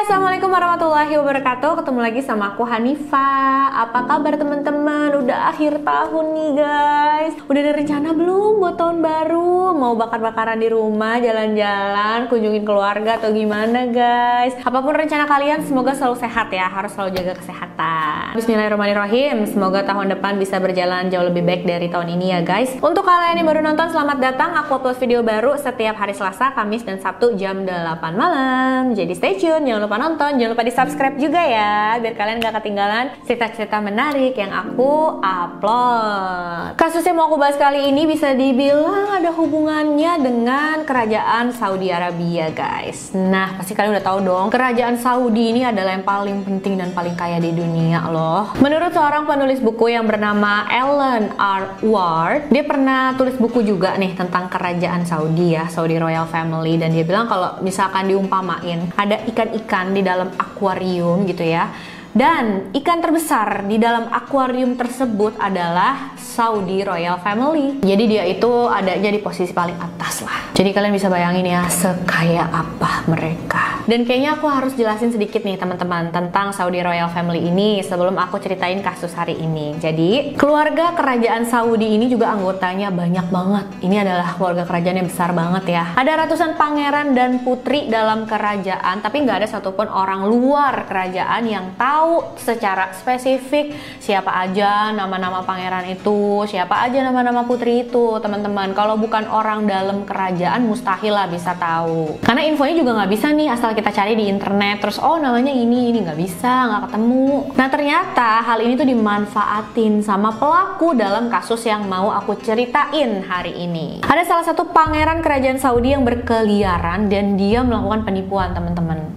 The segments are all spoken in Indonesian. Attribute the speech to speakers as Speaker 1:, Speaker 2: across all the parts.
Speaker 1: Assalamualaikum warahmatullahi wabarakatuh. Ketemu lagi sama aku Hanifah. Apa kabar teman-teman? Udah akhir tahun nih guys. Udah ada rencana belum buat tahun baru? Mau bakar-bakaran di rumah, jalan-jalan, kunjungin keluarga atau gimana guys? Apapun rencana kalian, semoga selalu sehat ya. Harus selalu jaga kesehatan. Bismillahirrahmanirrahim. Semoga tahun depan bisa berjalan jauh lebih baik dari tahun ini ya guys. Untuk kalian yang baru nonton, selamat datang. Aku upload video baru setiap hari Selasa, Kamis, dan Sabtu jam 8 malam. Jadi stay tune, jangan lupa nonton, jangan lupa di subscribe juga ya, biar kalian gak ketinggalan cerita-cerita menarik yang aku upload. Kasus yang mau aku bahas kali ini bisa dibilang ada hubungannya dengan kerajaan Saudi Arabia guys. Nah pasti kalian udah tahu dong, kerajaan Saudi ini adalah yang paling penting dan paling kaya di dunia loh. Menurut seorang penulis buku yang bernama Alan R. Ward, dia pernah tulis buku juga nih tentang kerajaan Saudi ya, Saudi Royal Family, dan dia bilang kalau misalkan diumpamain ada ikan-ikan di dalam akuarium gitu ya, dan ikan terbesar di dalam akuarium tersebut adalah Saudi Royal Family. Jadi dia itu adanya di posisi paling atas lah. Jadi kalian bisa bayangin ya, sekaya apa mereka. Dan kayaknya aku harus jelasin sedikit nih teman-teman tentang Saudi Royal Family ini sebelum aku ceritain kasus hari ini. Jadi keluarga kerajaan Saudi ini juga anggotanya banyak banget. Ini adalah keluarga kerajaan yang besar banget ya. Ada ratusan pangeran dan putri dalam kerajaan, tapi nggak ada satupun orang luar kerajaan yang tahu secara spesifik siapa aja nama-nama pangeran itu, siapa aja nama-nama putri itu teman-teman. Kalau bukan orang dalam kerajaan mustahil lah bisa tahu, karena infonya juga nggak bisa nih asal kita cari di internet terus oh namanya ini nggak bisa, nggak ketemu. Nah ternyata hal ini tuh dimanfaatin sama pelaku dalam kasus yang mau aku ceritain hari ini. Ada salah satu pangeran kerajaan Saudi yang berkeliaran dan dia melakukan penipuan teman-teman.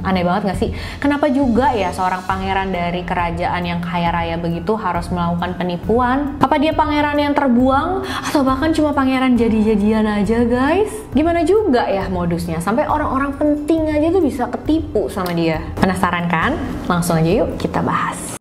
Speaker 1: Aneh banget nggak sih? Kenapa juga ya seorang pangeran dari kerajaan yang kaya raya begitu harus melakukan penipuan? Apa dia pangeran yang terbuang atau bahkan cuma pangeran jadi-jadian aja guys? Gimana juga ya modusnya sampai orang-orang penting aja tuh bisa ketipu sama dia. Penasaran kan? Langsung aja yuk kita bahas.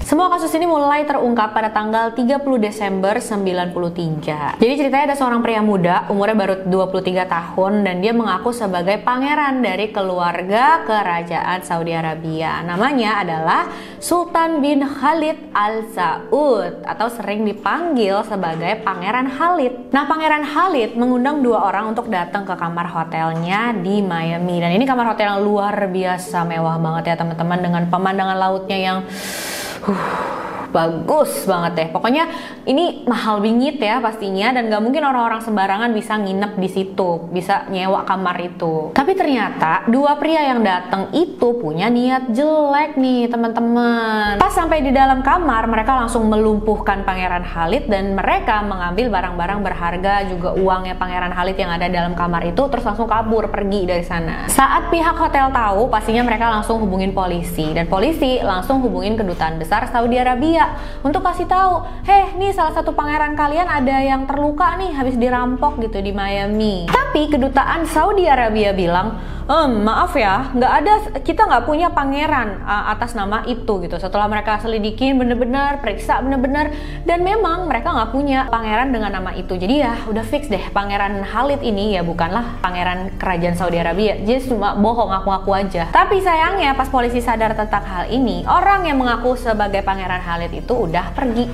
Speaker 1: Semua kasus ini mulai terungkap pada tanggal 30 Desember 93. Jadi ceritanya ada seorang pria muda, umurnya baru 23 tahun, dan dia mengaku sebagai pangeran dari keluarga kerajaan Saudi Arabia. Namanya adalah Sultan bin Khalid Al Saud, atau sering dipanggil sebagai Pangeran Khalid. Nah, Pangeran Khalid mengundang dua orang untuk datang ke kamar hotelnya di Miami. Dan ini kamar hotel yang luar biasa mewah banget ya teman-teman, dengan pemandangan lautnya yang bagus banget deh. Pokoknya ini mahal bingit ya pastinya, dan gak mungkin orang-orang sembarangan bisa nginep di situ, bisa nyewa kamar itu. Tapi ternyata dua pria yang datang itu punya niat jelek nih teman-teman. Pas sampai di dalam kamar, mereka langsung melumpuhkan Pangeran Khalid dan mereka mengambil barang-barang berharga juga uangnya Pangeran Khalid yang ada dalam kamar itu, terus langsung kabur pergi dari sana. Saat pihak hotel tahu, pastinya mereka langsung hubungin polisi, dan polisi langsung hubungin kedutaan besar Saudi Arabia untuk kasih tahu, nih salah satu pangeran kalian ada yang terluka nih habis dirampok gitu di Miami. Tapi kedutaan Saudi Arabia bilang, maaf ya, kita nggak punya pangeran atas nama itu gitu. Setelah mereka selidikin bener-bener, periksa bener-bener, dan memang mereka nggak punya pangeran dengan nama itu. Jadi ya udah fix deh, Pangeran Khalid ini ya bukanlah pangeran kerajaan Saudi Arabia. Jadi cuma bohong, ngaku-ngaku aja. Tapi sayangnya pas polisi sadar tentang hal ini, orang yang mengaku sebagai Pangeran Khalid itu udah pergi,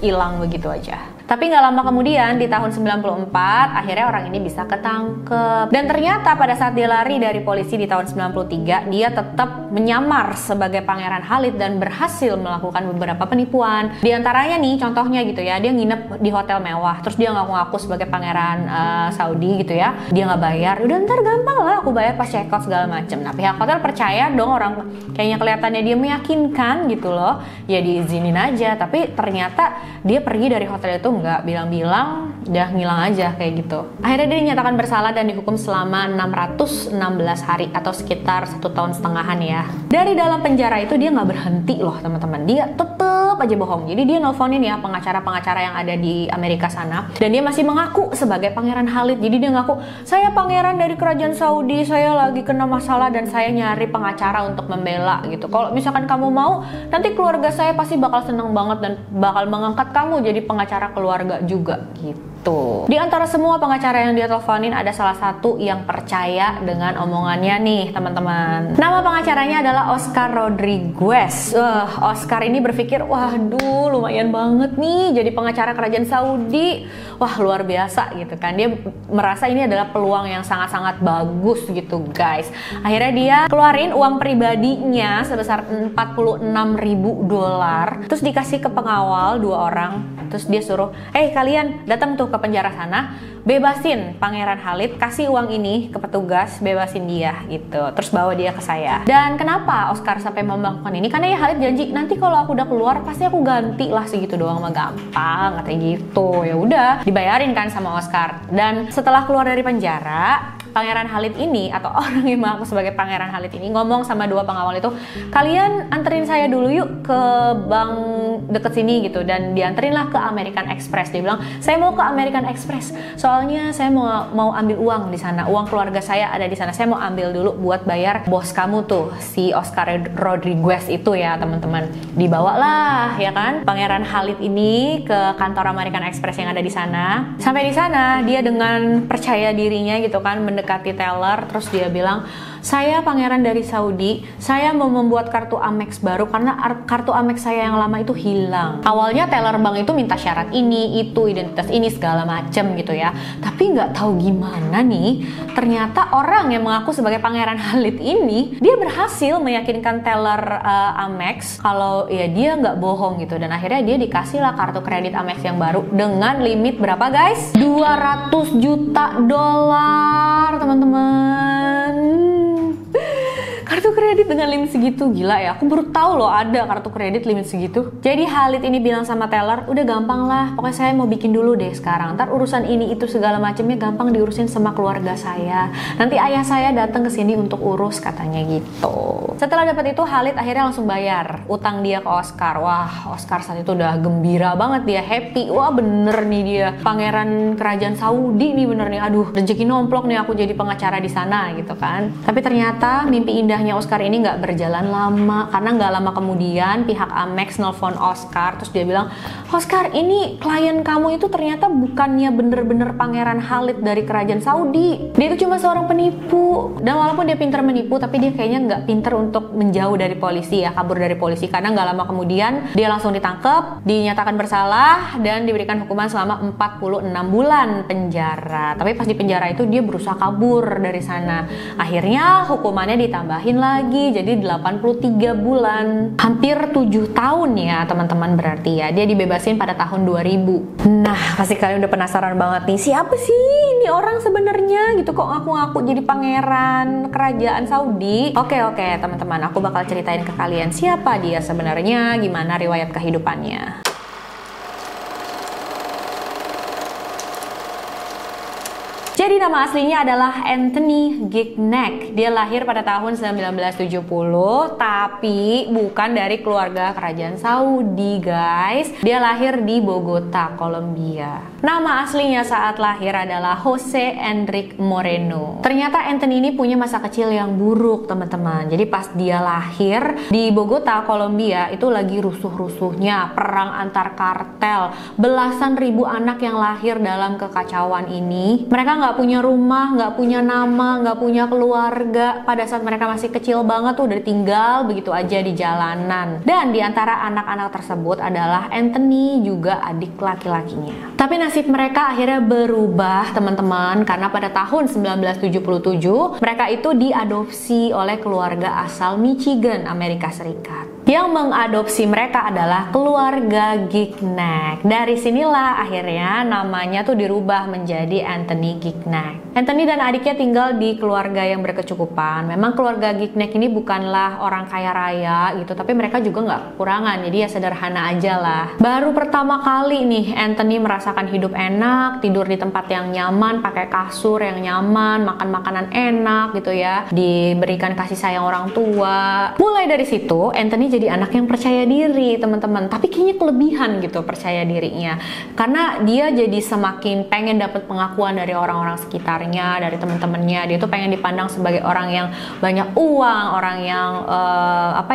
Speaker 1: hilang begitu aja. Tapi nggak lama kemudian di tahun 94 akhirnya orang ini bisa ketangkep. Dan ternyata pada saat dia lari dari polisi di tahun 93, dia tetap menyamar sebagai Pangeran Khalid dan berhasil melakukan beberapa penipuan. Di antaranya nih contohnya gitu ya, dia nginep di hotel mewah, terus dia ngaku-ngaku sebagai pangeran Saudi gitu ya. Dia nggak bayar, udah ntar gampang lah aku bayar pas check out segala macem. Nah pihak hotel percaya dong, orang kayaknya kelihatannya dia meyakinkan gitu loh, ya diizinin aja. Tapi ternyata dia pergi dari hotel itu nggak bilang-bilang, Dia ngilang aja kayak gitu. Akhirnya dia dinyatakan bersalah dan dihukum selama 616 hari atau sekitar 1,5 tahun ya. Dari dalam penjara itu dia nggak berhenti loh teman-teman. Dia tetep aja bohong. Jadi dia nelfonin ya pengacara-pengacara yang ada di Amerika sana. Dan dia masih mengaku sebagai Pangeran Khalid. Jadi dia ngaku, saya pangeran dari kerajaan Saudi, saya lagi kena masalah dan saya nyari pengacara untuk membela gitu. Kalau misalkan kamu mau, nanti keluarga saya pasti bakal seneng banget dan bakal mengangkat kamu jadi pengacara keluarga juga gitu. Di antara semua pengacara yang dia teleponin ada salah satu yang percaya dengan omongannya nih teman-teman. Nama pengacaranya adalah Oscar Rodriguez. Oscar ini berpikir, waduh lumayan banget nih jadi pengacara kerajaan Saudi. Wah luar biasa gitu kan. Dia merasa ini adalah peluang yang sangat-sangat bagus gitu guys. Akhirnya dia keluarin uang pribadinya sebesar $46.000. Terus dikasih ke pengawal 2 orang. Terus dia suruh, kalian datang tuh ke penjara sana, bebasin Pangeran Khalid, kasih uang ini ke petugas, bebasin dia gitu. Terus bawa dia ke saya. Dan kenapa Oscar sampai melakukan ini? Karena ya Khalid janji nanti kalau aku udah keluar pasti aku ganti lah, segitu doang mah gampang katanya gitu. Ya udah dibayarin kan sama Oscar. Dan setelah keluar dari penjara, Pangeran Khalid ini atau orang yang mengaku sebagai Pangeran Khalid ini ngomong sama 2 pengawal itu, kalian anterin saya dulu yuk ke bank deket sini gitu. Dan dianterin lah ke American Express. Dia bilang, saya mau ke American Express soalnya saya mau ambil uang di sana, uang keluarga saya ada di sana, saya mau ambil dulu buat bayar bos kamu tuh si Oscar Rodriguez itu ya teman-teman. Dibawalah ya kan Pangeran Khalid ini ke kantor American Express yang ada di sana. Sampai di sana dia dengan percaya dirinya gitu kan mendekati teller, terus dia bilang, saya pangeran dari Saudi, saya mau membuat kartu Amex baru karena kartu Amex saya yang lama itu hilang. Awalnya teller bank itu minta syarat ini, itu, identitas ini, segala macem gitu ya. Tapi nggak tahu gimana nih, ternyata orang yang mengaku sebagai Pangeran Khalid ini, dia berhasil meyakinkan teller Amex kalau ya dia nggak bohong gitu. Dan akhirnya dia dikasih lah kartu kredit Amex yang baru dengan limit berapa guys? $200 juta teman-teman. Kartu kredit dengan limit segitu, gila ya. Aku baru tahu loh ada kartu kredit limit segitu. Jadi Khalid ini bilang sama teller, udah gampang lah, pokoknya saya mau bikin dulu deh sekarang. Ntar urusan ini itu segala macamnya gampang diurusin sama keluarga saya. Nanti ayah saya datang ke sini untuk urus katanya gitu. Setelah dapat itu Khalid akhirnya langsung bayar utang dia ke Oscar. Wah, Oscar saat itu udah gembira banget, dia happy. Wah bener nih dia pangeran kerajaan Saudi nih, bener nih. Aduh rezeki nomplok nih aku jadi pengacara di sana gitu kan. Tapi ternyata mimpi indahnya Oscar ini nggak berjalan lama, karena nggak lama kemudian pihak Amex nelfon Oscar, terus dia bilang, Oscar ini klien kamu itu ternyata bukannya bener-bener Pangeran Khalid dari kerajaan Saudi, dia itu cuma seorang penipu. Dan walaupun dia pintar menipu, tapi dia kayaknya nggak pintar untuk menjauh dari polisi ya, kabur dari polisi, karena nggak lama kemudian dia langsung ditangkap, dinyatakan bersalah dan diberikan hukuman selama 46 bulan penjara. Tapi pas di penjara itu dia berusaha kabur dari sana. Akhirnya hukumannya ditambahin lagi jadi 83 bulan, hampir 7 tahun ya teman-teman. Berarti ya dia dibebasin pada tahun 2000. Nah pasti kalian udah penasaran banget nih, siapa sih ini orang sebenarnya gitu, kok ngaku-ngaku jadi pangeran kerajaan Saudi. Oke teman-teman, aku bakal ceritain ke kalian siapa dia sebenarnya, gimana riwayat kehidupannya. Jadi nama aslinya adalah Anthony Gignac. Dia lahir pada tahun 1970, tapi bukan dari keluarga kerajaan Saudi, guys. Dia lahir di Bogota, Kolombia. Nama aslinya saat lahir adalah Jose Enrique Moreno. Ternyata Anthony ini punya masa kecil yang buruk, teman-teman. Jadi pas dia lahir di Bogota, Kolombia, itu lagi rusuh-rusuhnya, perang antar kartel. Belasan ribu anak yang lahir dalam kekacauan ini. Mereka nggak punya rumah, nggak punya nama, nggak punya keluarga. Pada saat mereka masih kecil banget tuh udah tinggal begitu aja di jalanan. Dan di antara anak-anak tersebut adalah Anthony, juga adik laki-lakinya. Tapi nasib mereka akhirnya berubah, teman-teman, karena pada tahun 1977 mereka itu diadopsi oleh keluarga asal Michigan, Amerika Serikat. Yang mengadopsi mereka adalah keluarga Gignac. Dari sinilah akhirnya namanya tuh dirubah menjadi Anthony Gignac. Anthony dan adiknya tinggal di keluarga yang berkecukupan. Memang keluarga Gignac ini bukanlah orang kaya raya gitu, tapi mereka juga nggak kekurangan, jadi ya sederhana aja lah. Baru pertama kali nih Anthony merasakan hidup enak, tidur di tempat yang nyaman, pakai kasur yang nyaman, makan makanan enak gitu ya, diberikan kasih sayang orang tua. Mulai dari situ Anthony jadi anak yang percaya diri teman-teman, tapi kayaknya kelebihan gitu percaya dirinya, karena dia jadi semakin pengen dapat pengakuan dari orang-orang sekitarnya, dari teman-temannya. Dia tuh pengen dipandang sebagai orang yang banyak uang, orang yang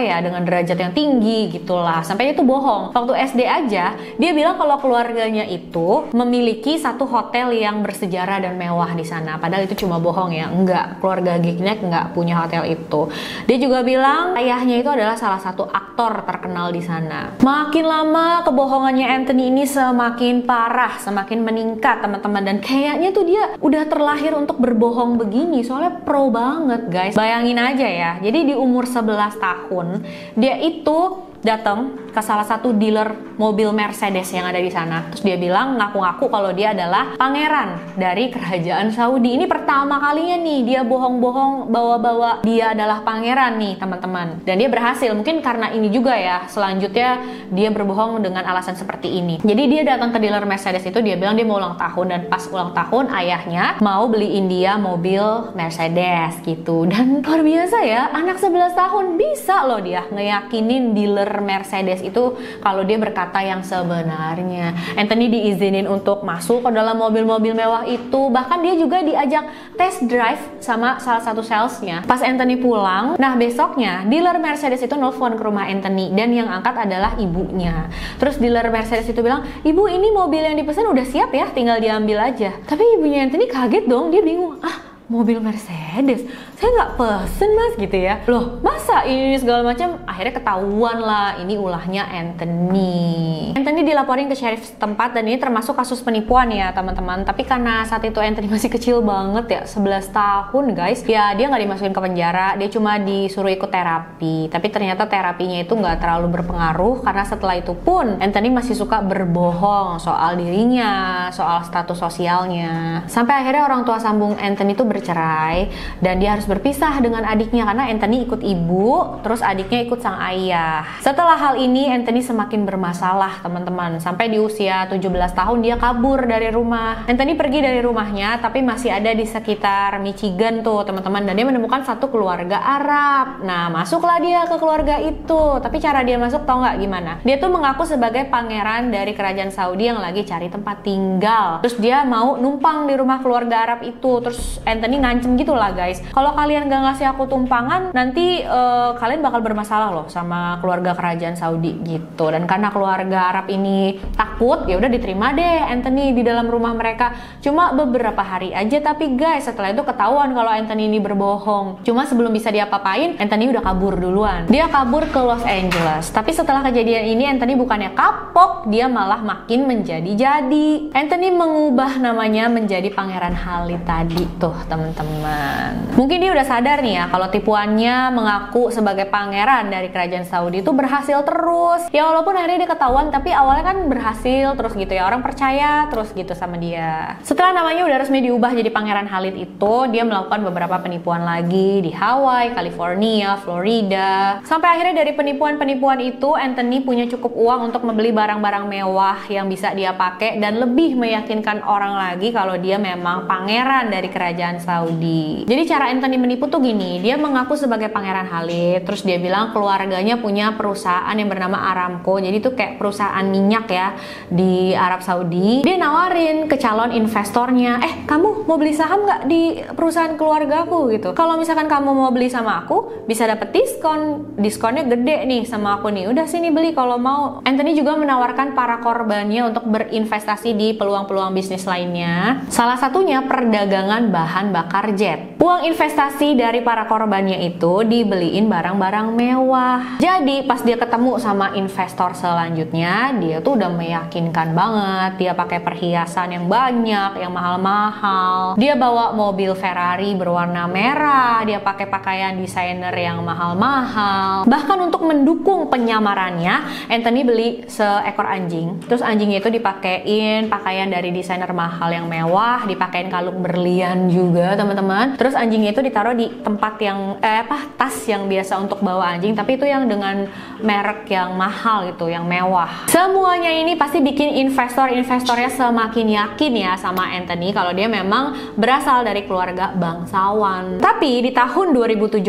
Speaker 1: dengan derajat yang tinggi gitulah. Sampai itu bohong. Waktu SD aja dia bilang kalau keluarganya itu memiliki satu hotel yang bersejarah dan mewah di sana. Padahal itu cuma bohong ya. Enggak, keluarga Gignac enggak punya hotel itu. Dia juga bilang ayahnya itu adalah salah satu aktor terkenal di sana. Makin lama kebohongannya Anthony ini semakin parah, semakin meningkat teman-teman, dan kayaknya tuh dia udah terlahir untuk berbohong begini, soalnya pro banget guys. Bayangin aja ya, jadi di umur 11 tahun dia itu datang ke salah satu dealer mobil Mercedes yang ada di sana. Terus dia bilang, ngaku-ngaku kalau dia adalah pangeran dari kerajaan Saudi. Ini pertama kalinya nih dia bohong-bohong bawa-bawa dia adalah pangeran nih teman-teman. Dan dia berhasil, mungkin karena ini juga ya, selanjutnya dia berbohong dengan alasan seperti ini. Jadi dia datang ke dealer Mercedes itu, dia bilang dia mau ulang tahun, dan pas ulang tahun ayahnya mau beliin dia mobil Mercedes gitu. Dan luar biasa ya, anak 11 tahun bisa loh dia ngeyakinin dealer Mercedes itu kalau dia berkata yang sebenarnya. Anthony diizinin untuk masuk ke dalam mobil-mobil mewah itu, bahkan dia juga diajak test drive sama salah satu salesnya. Pas Anthony pulang, nah besoknya dealer Mercedes itu nelfon ke rumah Anthony, dan yang angkat adalah ibunya. Terus dealer Mercedes itu bilang, ibu ini mobil yang dipesan udah siap ya, tinggal diambil aja. Tapi ibunya Anthony kaget dong, dia bingung, mobil Mercedes? Saya nggak pesen mas gitu ya. Loh masa ini segala macam. Akhirnya ketahuan lah ini ulahnya Anthony. Anthony dilaporin ke sheriff setempat, dan ini termasuk kasus penipuan ya teman-teman. Tapi karena saat itu Anthony masih kecil banget ya, 11 tahun guys, ya dia nggak dimasukin ke penjara, dia cuma disuruh ikut terapi. Tapi ternyata terapinya itu nggak terlalu berpengaruh, karena setelah itu pun Anthony masih suka berbohong soal dirinya, soal status sosialnya. Sampai akhirnya orang tua sambung Anthony itu bercerai, dan dia harus berpisah dengan adiknya karena Anthony ikut ibu, terus adiknya ikut sang ayah. Setelah hal ini Anthony semakin bermasalah teman-teman, sampai di usia 17 tahun dia kabur dari rumah. Anthony pergi dari rumahnya, tapi masih ada di sekitar Michigan tuh teman-teman, dan dia menemukan satu keluarga Arab. Nah masuklah dia ke keluarga itu, tapi cara dia masuk tau nggak gimana? Dia tuh mengaku sebagai pangeran dari kerajaan Saudi yang lagi cari tempat tinggal. Terus dia mau numpang di rumah keluarga Arab itu. Terus Anthony ngancem gitu lah guys, kalau kalian gak ngasih aku tumpangan, nanti kalian bakal bermasalah loh sama keluarga kerajaan Saudi gitu. Dan karena keluarga Arab ini takut, ya udah diterima deh Anthony di dalam rumah mereka. Cuma beberapa hari aja, tapi guys setelah itu ketahuan kalau Anthony ini berbohong. Cuma sebelum bisa diapa-apain, Anthony udah kabur duluan. Dia kabur ke Los Angeles. Tapi setelah kejadian ini Anthony bukannya kapok, dia malah makin menjadi-jadi. Anthony mengubah namanya menjadi Pangeran Khalid tadi tuh teman-teman. Mungkin dia udah sadar nih ya kalau tipuannya mengaku sebagai pangeran dari kerajaan Saudi itu berhasil terus. Ya walaupun akhirnya dia ketahuan, tapi awalnya kan berhasil terus gitu ya, orang percaya terus gitu sama dia. Setelah namanya udah resmi diubah jadi Pangeran Khalid itu, dia melakukan beberapa penipuan lagi di Hawaii, California, Florida. Sampai akhirnya dari penipuan-penipuan itu Anthony punya cukup uang untuk membeli barang-barang mewah yang bisa dia pakai, dan lebih meyakinkan orang lagi kalau dia memang pangeran dari kerajaan Saudi. Jadi cara Anthony menipu tuh gini, dia mengaku sebagai Pangeran Khalid, terus dia bilang keluarganya punya perusahaan yang bernama Aramco, jadi itu kayak perusahaan minyak ya di Arab Saudi. Dia nawarin ke calon investornya, kamu mau beli saham nggak di perusahaan keluargaku gitu? Kalau misalkan kamu mau beli sama aku, bisa dapet diskonnya gede nih sama aku nih, udah sini beli kalau mau. Anthony juga menawarkan para korbannya untuk berinvestasi di peluang-peluang bisnis lainnya, salah satunya perdagangan bahan bakar jet. Uang investasi investasi dari para korbannya itu dibeliin barang-barang mewah. Jadi pas dia ketemu sama investor selanjutnya, dia tuh udah meyakinkan banget. Dia pakai perhiasan yang banyak, yang mahal-mahal. Dia bawa mobil Ferrari berwarna merah. Dia pakai pakaian desainer yang mahal-mahal. Bahkan untuk mendukung penyamarannya, Anthony beli seekor anjing. Terus anjingnya itu dipakein pakaian dari desainer mahal yang mewah, dipakein kalung berlian juga, teman-teman. Terus anjingnya itu ditaruh di tempat yang tas yang biasa untuk bawa anjing, tapi itu yang dengan merek yang mahal gitu, yang mewah. Semuanya ini pasti bikin investornya semakin yakin ya sama Anthony kalau dia memang berasal dari keluarga bangsawan. Tapi di tahun 2017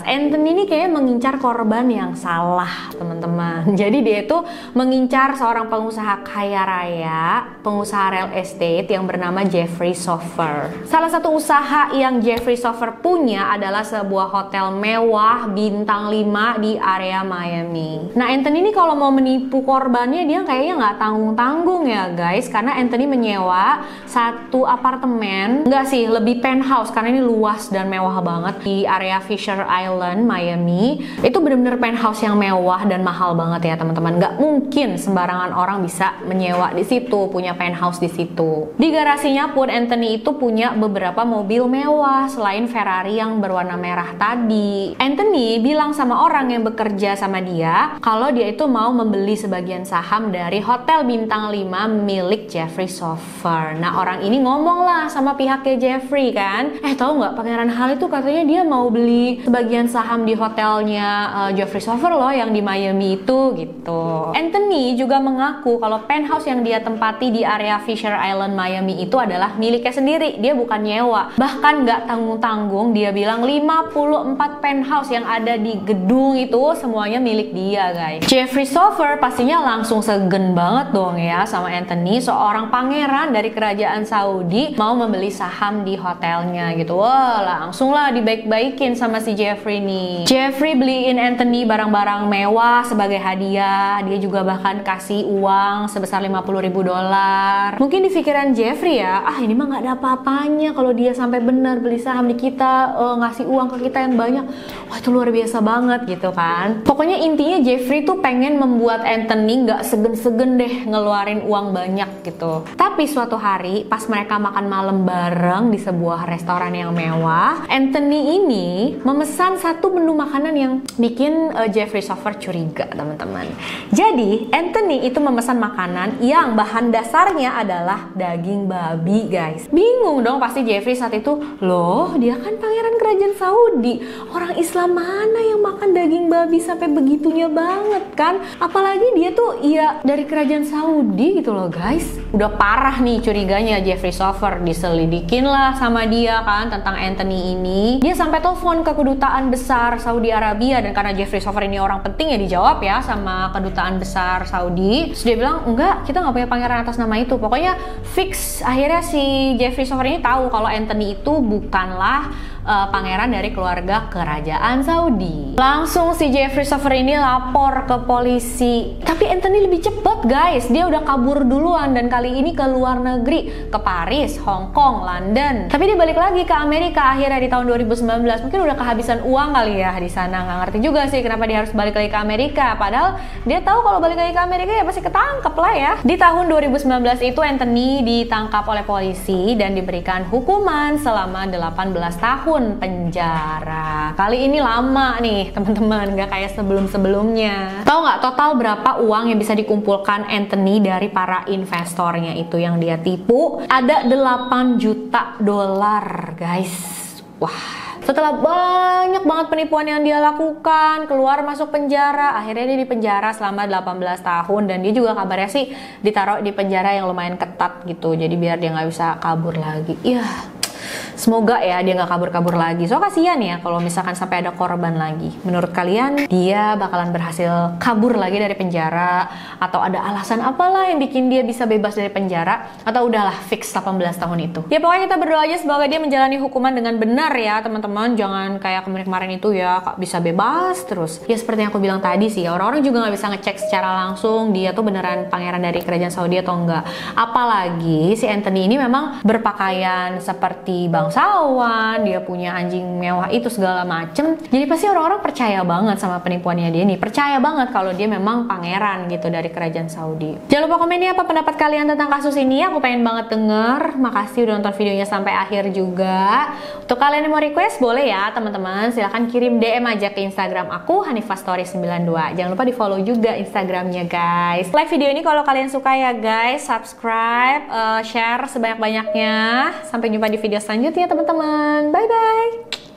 Speaker 1: Anthony ini kayak mengincar korban yang salah, teman-teman. Jadi dia itu mengincar seorang pengusaha kaya raya, pengusaha real estate yang bernama Jeffrey Sofer. Salah satu usaha yang Jeffrey Sofer punya adalah sebuah hotel mewah bintang 5 di area Miami. Nah, Anthony ini kalau mau menipu korbannya dia kayaknya nggak tanggung-tanggung ya guys, karena Anthony menyewa satu apartemen, nggak sih, lebih penthouse karena ini luas dan mewah banget di area Fisher Island, Miami. Itu bener-bener penthouse yang mewah dan mahal banget ya teman-teman. Nggak mungkin sembarangan orang bisa menyewa di situ, punya penthouse di situ. Di garasinya pun Anthony itu punya beberapa mobil mewah selain Ferrari yang berwarna merah tadi. Anthony bilang sama orang yang bekerja sama dia kalau dia itu mau membeli sebagian saham dari hotel bintang 5 milik Jeffrey Sofer. Nah, orang ini ngomong lah sama pihaknya Jeffrey kan, tahu nggak, Pangeran Hal itu katanya dia mau beli sebagian saham di hotelnya Jeffrey Sofer loh yang di Miami itu gitu. Anthony juga mengaku kalau penthouse yang dia tempati di area Fisher Island Miami itu adalah miliknya sendiri, dia bukan nyewa. Bahkan nggak tanggung-tanggung dia bilang 54 penthouse yang ada di gedung itu semuanya milik dia guys. Jeffrey Sofer pastinya langsung segen banget dong ya sama Anthony, seorang pangeran dari kerajaan Saudi mau membeli saham di hotelnya gitu. Wah, langsung lah dibaik-baikin sama si Jeffrey nih. Jeffrey beliin Anthony barang-barang mewah sebagai hadiah. Dia juga bahkan kasih uang sebesar $50.000. Mungkin di pikiran Jeffrey ya, ini mah nggak ada apa-apanya kalau dia sampai benar beli saham di kita, ngasih uang ke kita yang banyak. Wah, itu luar biasa banget gitu kan. Pokoknya intinya Jeffrey tuh pengen membuat Anthony nggak segen-segen deh ngeluarin uang banyak gitu. Tapi suatu hari pas mereka makan malam bareng di sebuah restoran yang mewah, Anthony ini memesan satu menu makanan yang bikin Jeffrey Sofer curiga, teman-teman. Jadi Anthony itu memesan makanan yang bahan dasarnya adalah daging babi guys. Bingung dong pasti Jeffrey saat itu, loh dia kan pangeran kerajaan Saudi, orang Islam mana yang makan daging babi sampai begitunya banget kan? Apalagi dia tuh dari kerajaan Saudi gitu loh guys. Udah parah nih curiganya Jeffrey Sofer, diselidikin lah sama dia kan tentang Anthony ini. Dia sampai telepon ke kedutaan besar Saudi Arabia, dan karena Jeffrey Sofer ini orang penting ya dijawab ya sama kedutaan besar Saudi. Terus dia bilang, enggak, kita nggak punya pangeran atas nama itu. Pokoknya fix. Akhirnya si Jeffrey Sofer ini tahu kalau Anthony itu bukanlah pangeran dari keluarga kerajaan Saudi. Langsung si Jeffrey Sofer ini lapor ke polisi. Tapi Anthony lebih cepet guys, dia udah kabur duluan, dan kali ini ke luar negeri, ke Paris, Hong Kong, London. Tapi dia balik lagi ke Amerika akhirnya di tahun 2019. Mungkin udah kehabisan uang kali ya di sana. Nggak ngerti juga sih kenapa dia harus balik lagi ke Amerika. Padahal dia tahu kalau balik lagi ke Amerika ya pasti ketangkep lah ya. Di tahun 2019 itu Anthony ditangkap oleh polisi dan diberikan hukuman selama 18 tahun penjara. Kali ini lama nih teman-teman, nggak kayak sebelum-sebelumnya. Tahu nggak total berapa uang yang bisa dikumpulkan Anthony dari para investornya itu yang dia tipu? Ada $8 juta guys. Wah. Setelah banyak banget penipuan yang dia lakukan, keluar masuk penjara, akhirnya dia di penjara selama 18 tahun, dan dia juga kabarnya sih ditaruh di penjara yang lumayan ketat gitu, jadi biar dia nggak bisa kabur lagi. Semoga ya dia nggak kabur-kabur lagi. So kasihan ya kalau misalkan sampai ada korban lagi. Menurut kalian dia bakalan berhasil kabur lagi dari penjara, atau ada alasan apalah yang bikin dia bisa bebas dari penjara, atau udahlah fix 18 tahun itu? Ya pokoknya kita berdoa aja semoga dia menjalani hukuman dengan benar ya teman-teman. Jangan kayak kemarin itu ya bisa bebas terus. Ya seperti yang aku bilang tadi sih, orang-orang juga nggak bisa ngecek secara langsung dia tuh beneran pangeran dari kerajaan Saudi atau enggak. Apalagi si Anthony ini memang berpakaian seperti bangsa bangsawan, dia punya anjing mewah itu segala macem. Jadi pasti orang-orang percaya banget sama penipuannya dia nih, percaya banget kalau dia memang pangeran gitu dari kerajaan Saudi. Jangan lupa komen ya apa pendapat kalian tentang kasus ini, aku pengen banget denger. Makasih udah nonton videonya sampai akhir juga. Untuk kalian yang mau request boleh ya teman-teman, silahkan kirim DM aja ke Instagram aku hanifastory92. Jangan lupa di follow juga Instagramnya guys. Like video ini kalau kalian suka ya guys, subscribe, share sebanyak-banyaknya. Sampai jumpa di video selanjutnya teman-teman. Bye bye.